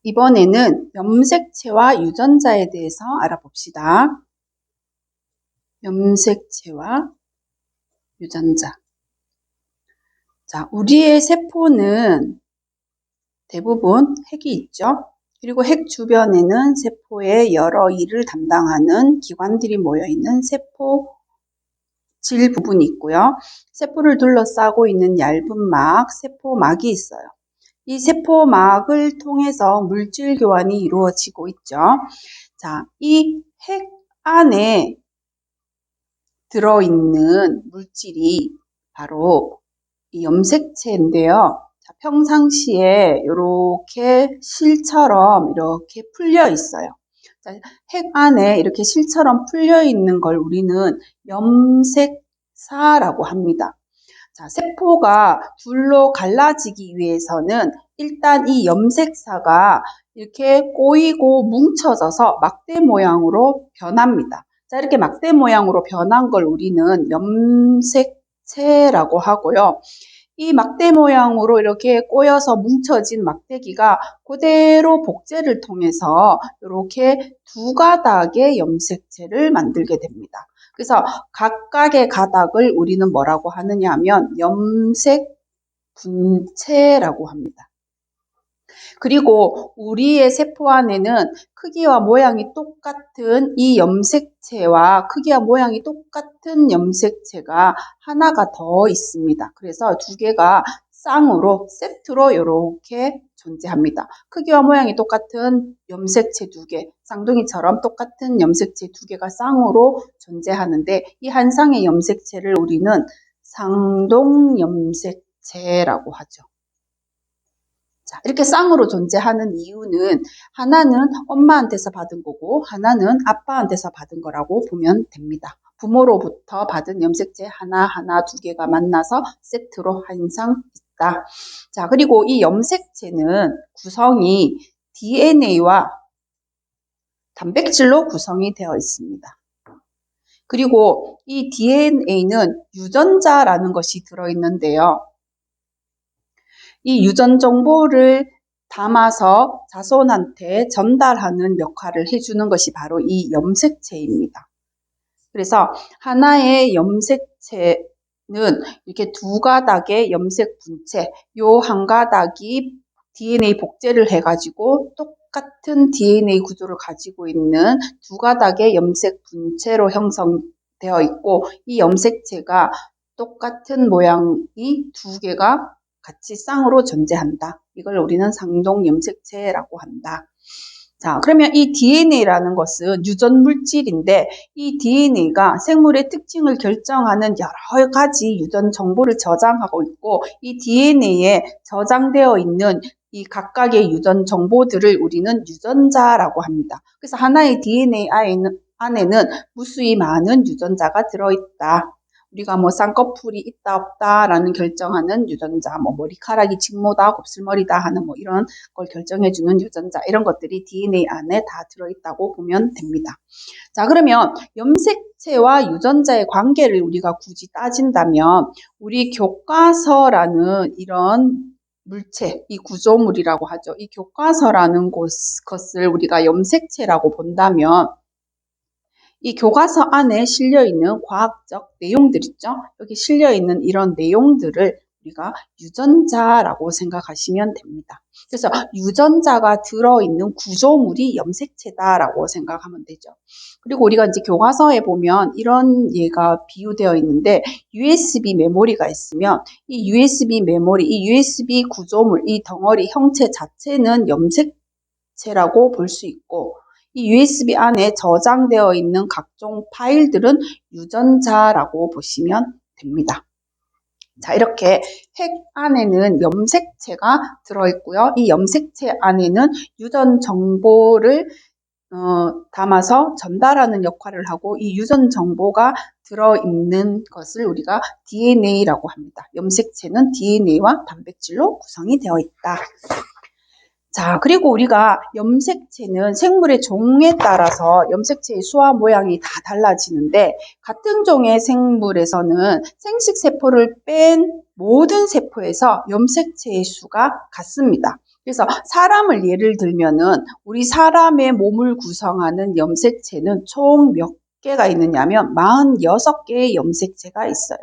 이번에는 염색체와 유전자에 대해서 알아봅시다. 염색체와 유전자. 자, 우리의 세포는 대부분 핵이 있죠. 그리고 핵 주변에는 세포의 여러 일을 담당하는 기관들이 모여있는 세포질 부분이 있고요. 세포를 둘러싸고 있는 얇은 막, 세포막이 있어요. 이 세포막을 통해서 물질 교환이 이루어지고 있죠. 자, 이 핵 안에 들어있는 물질이 바로 이 염색체인데요. 자, 평상시에 이렇게 실처럼 이렇게 풀려 있어요. 자, 핵 안에 이렇게 실처럼 풀려 있는 걸 우리는 염색사라고 합니다. 자, 세포가 둘로 갈라지기 위해서는 일단 이 염색사가 이렇게 꼬이고 뭉쳐져서 막대 모양으로 변합니다. 자, 이렇게 막대 모양으로 변한 걸 우리는 염색체라고 하고요. 이 막대 모양으로 이렇게 꼬여서 뭉쳐진 막대기가 그대로 복제를 통해서 이렇게 두 가닥의 염색체를 만들게 됩니다. 그래서 각각의 가닥을 우리는 뭐라고 하느냐 하면 염색 분체라고 합니다. 그리고 우리의 세포 안에는 크기와 모양이 똑같은 이 염색체와 크기와 모양이 똑같은 염색체가 하나가 더 있습니다. 그래서 두 개가 쌍으로 세트로 이렇게 존재합니다. 크기와 모양이 똑같은 염색체 두 개, 쌍둥이처럼 똑같은 염색체 두 개가 쌍으로 존재하는데 이 한 쌍의 염색체를 우리는 상동염색체라고 하죠. 자, 이렇게 쌍으로 존재하는 이유는 하나는 엄마한테서 받은 거고 하나는 아빠한테서 받은 거라고 보면 됩니다. 부모로부터 받은 염색체 하나하나 두 개가 만나서 세트로 한 쌍 있다. 자, 그리고 이 염색체는 구성이 DNA와 단백질로 구성이 되어 있습니다. 그리고 이 DNA는 유전자라는 것이 들어있는데요. 이 유전 정보를 담아서 자손한테 전달하는 역할을 해주는 것이 바로 이 염색체입니다. 그래서 하나의 염색체는 이렇게 두 가닥의 염색 분체, 요 한 가닥이 DNA 복제를 해가지고 똑같은 DNA 구조를 가지고 있는 두 가닥의 염색 분체로 형성되어 있고 이 염색체가 똑같은 모양이 두 개가 같이 쌍으로 존재한다. 이걸 우리는 상동염색체라고 한다. 자, 그러면 이 DNA라는 것은 유전 물질인데 이 DNA가 생물의 특징을 결정하는 여러 가지 유전 정보를 저장하고 있고 이 DNA에 저장되어 있는 이 각각의 유전 정보들을 우리는 유전자라고 합니다. 그래서 하나의 DNA 안에는 무수히 많은 유전자가 들어있다. 우리가 뭐 쌍꺼풀이 있다 없다라는 결정하는 유전자, 뭐 머리카락이 직모다 곱슬머리다 하는 뭐 이런 걸 결정해주는 유전자 이런 것들이 DNA 안에 다 들어있다고 보면 됩니다. 자, 그러면 염색체와 유전자의 관계를 우리가 굳이 따진다면 우리 교과서라는 이런 물체, 이 구조물이라고 하죠. 이 교과서라는 것을 우리가 염색체라고 본다면 이 교과서 안에 실려있는 과학적 내용들 있죠? 여기 실려있는 이런 내용들을 우리가 유전자라고 생각하시면 됩니다. 그래서 유전자가 들어있는 구조물이 염색체다라고 생각하면 되죠. 그리고 우리가 이제 교과서에 보면 이런 예가 비유되어 있는데 USB 메모리가 있으면 이 USB 메모리, 이 USB 구조물, 이 덩어리 형체 자체는 염색체라고 볼 수 있고 이 USB 안에 저장되어 있는 각종 파일들은 유전자라고 보시면 됩니다. 자, 이렇게 핵 안에는 염색체가 들어있고요. 이 염색체 안에는 유전 정보를 담아서 전달하는 역할을 하고 이 유전 정보가 들어있는 것을 우리가 DNA라고 합니다. 염색체는 DNA와 단백질로 구성이 되어 있다. 자, 그리고 우리가 염색체는 생물의 종에 따라서 염색체의 수와 모양이 다 달라지는데 같은 종의 생물에서는 생식세포를 뺀 모든 세포에서 염색체의 수가 같습니다. 그래서 사람을 예를 들면은 우리 사람의 몸을 구성하는 염색체는 총 몇 개가 있느냐면 46개의 염색체가 있어요.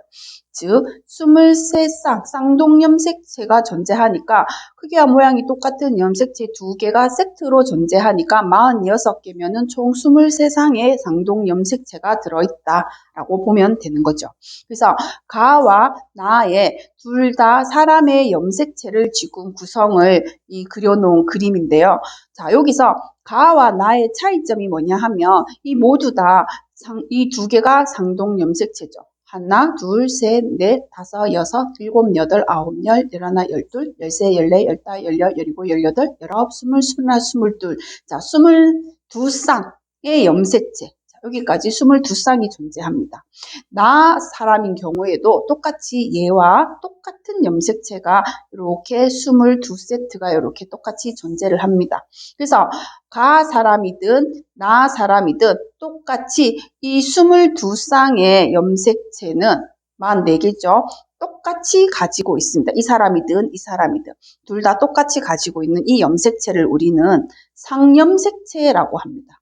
즉 23쌍 쌍둥염색체가 존재하니까 크기와 모양이 똑같은 염색체 2개가 세트로 존재하니까 46개면은 총 23쌍의 쌍둥염색체가 들어있다라고 보면 되는 거죠. 그래서 가와 나의 둘 다 사람의 염색체를 지금 구성을 그려놓은 그림인데요. 자, 여기서 가와 나의 차이점이 뭐냐 하면 이 모두 다 이 2개가 쌍둥염색체죠. 하나, 둘, 셋, 넷, 다섯, 여섯, 일곱, 여덟, 아홉, 열, 열하나, 열둘, 열세, 열네, 열다, 열여, 열일곱, 열여덟, 열아홉, 스물, 스물하나, 스물둘. 자, 22쌍의 염색체. 자, 여기까지 22쌍이 존재합니다. 나 사람인 경우에도 똑같이 얘와 똑같은 염색체가 이렇게 22세트가 이렇게 똑같이 존재를 합니다. 그래서 가 사람이든 나 사람이든 똑같이 이 22쌍의 염색체는 44개죠. 똑같이 가지고 있습니다. 이 사람이든 이 사람이든 둘 다 똑같이 가지고 있는 이 염색체를 우리는 상염색체라고 합니다.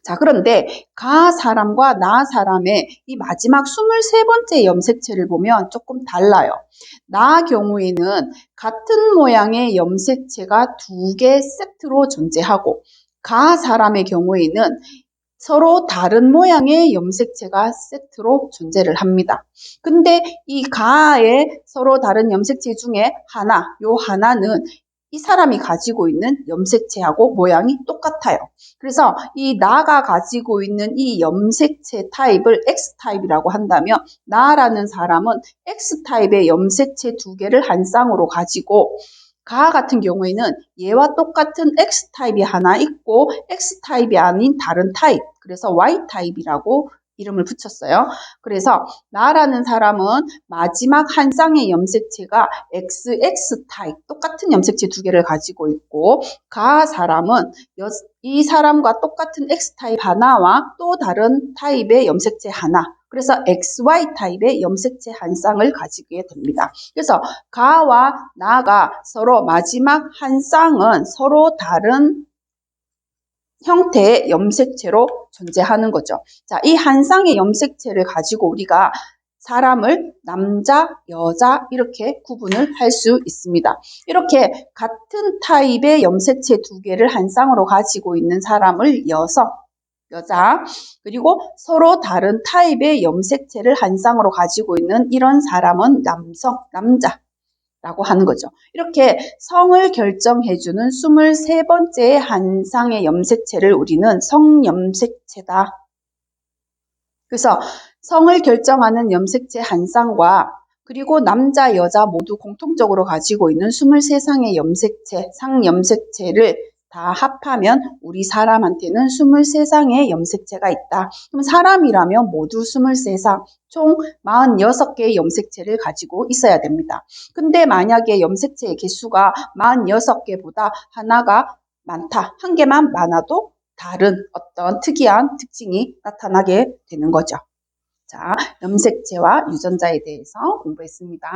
자, 그런데 가 사람과 나 사람의 이 마지막 23번째 염색체를 보면 조금 달라요. 나 경우에는 같은 모양의 염색체가 2개 세트로 존재하고 가 사람의 경우에는 서로 다른 모양의 염색체가 세트로 존재를 합니다. 근데 이 가의 서로 다른 염색체 중에 요 하나는 이 사람이 가지고 있는 염색체하고 모양이 똑같아요. 그래서 이 나가 가지고 있는 이 염색체 타입을 X타입이라고 한다면 나라는 사람은 X타입의 염색체 2개를 한 쌍으로 가지고 가 같은 경우에는 얘와 똑같은 X타입이 하나 있고 X타입이 아닌 다른 타입, 그래서 Y타입이라고 이름을 붙였어요. 그래서 나라는 사람은 마지막 한 쌍의 염색체가 XX 타입, 똑같은 염색체 2개를 가지고 있고 가 사람은 이 사람과 똑같은 X타입 하나와 또 다른 타입의 염색체 하나, 그래서 XY 타입의 염색체 한 쌍을 가지게 됩니다. 그래서 가와 나가 서로 마지막 한 쌍은 서로 다른 형태의 염색체로 존재하는 거죠. 자, 이 한 쌍의 염색체를 가지고 우리가 사람을 남자, 여자 이렇게 구분을 할 수 있습니다. 이렇게 같은 타입의 염색체 2개를 한 쌍으로 가지고 있는 사람을 여자, 그리고 서로 다른 타입의 염색체를 한 쌍으로 가지고 있는 이런 사람은 남자라고 하는 거죠. 이렇게 성을 결정해주는 23번째 한 쌍의 염색체를 우리는 성염색체다. 그래서 성을 결정하는 염색체 한 쌍과 그리고 남자, 여자 모두 공통적으로 가지고 있는 23쌍의 염색체, 상염색체를 다 합하면 우리 사람한테는 23쌍의 염색체가 있다. 그럼 사람이라면 모두 23쌍, 총 46개의 염색체를 가지고 있어야 됩니다. 근데 만약에 염색체의 개수가 46개보다 하나가 많다, 한 개만 많아도 다른 어떤 특이한 특징이 나타나게 되는 거죠. 자, 염색체와 유전자에 대해서 공부했습니다.